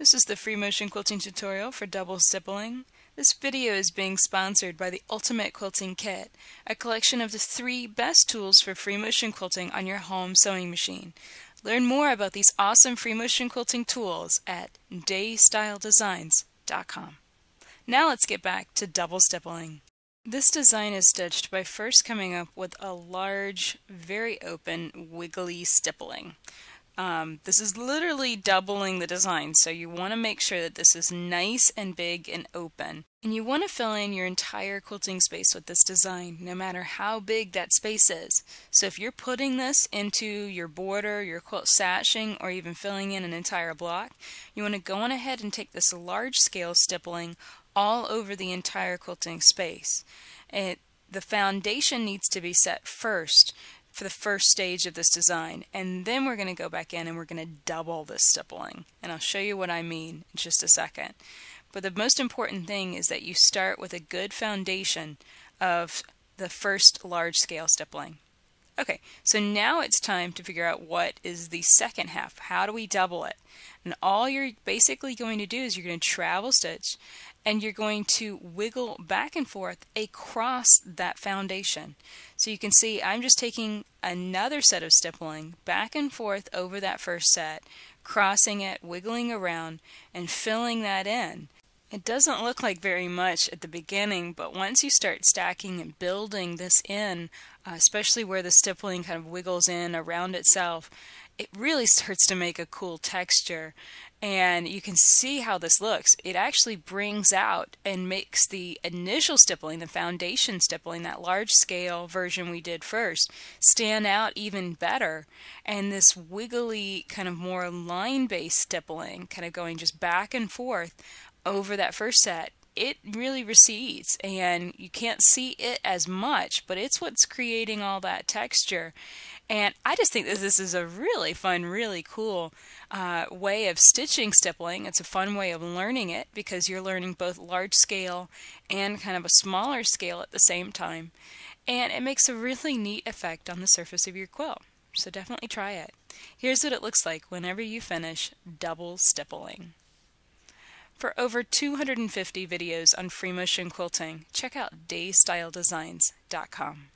This is the free motion quilting tutorial for double stippling. This video is being sponsored by the Ultimate Quilting Kit, a collection of the 3 best tools for free motion quilting on your home sewing machine. Learn more about these awesome free motion quilting tools at daystyledesigns.com. Now let's get back to double stippling. This design is stitched by first coming up with a large, very open, wiggly stippling. This is literally doubling the design, so you want to make sure that this is nice and big and open. And you want to fill in your entire quilting space with this design, no matter how big that space is. So if you're putting this into your border, your quilt sashing, or even filling in an entire block, you want to go on ahead and take this large scale stippling all over the entire quilting space. The foundation needs to be set first for the first stage of this design, and then we're going to go back in and we're going to double this stippling, and I'll show you what I mean in just a second. But the most important thing is that you start with a good foundation of the first large scale stippling. Okay, so now it's time to figure out what is the second half. How do we double it? And all you're basically going to do is you're going to travel stitch and you're going to wiggle back and forth across that foundation. So you can see I'm just taking another set of stippling back and forth over that first set, crossing it, wiggling around, and filling that in. It doesn't look like very much at the beginning, but once you start stacking and building this in, especially where the stippling kind of wiggles in around itself, it really starts to make a cool texture. And you can see how this looks. It actually brings out and makes the initial stippling, the foundation stippling, that large scale version we did first, stand out even better. And this wiggly kind of more line-based stippling, kind of going just back and forth over that first set, it really recedes and you can't see it as much, but it's what's creating all that texture. And I just think that this is a really fun, really cool way of stitching stippling. It's a fun way of learning it because you're learning both large scale and kind of a smaller scale at the same time. And it makes a really neat effect on the surface of your quilt. So definitely try it. Here's what it looks like whenever you finish double stippling. For over 250 videos on free motion quilting, check out daystyledesigns.com.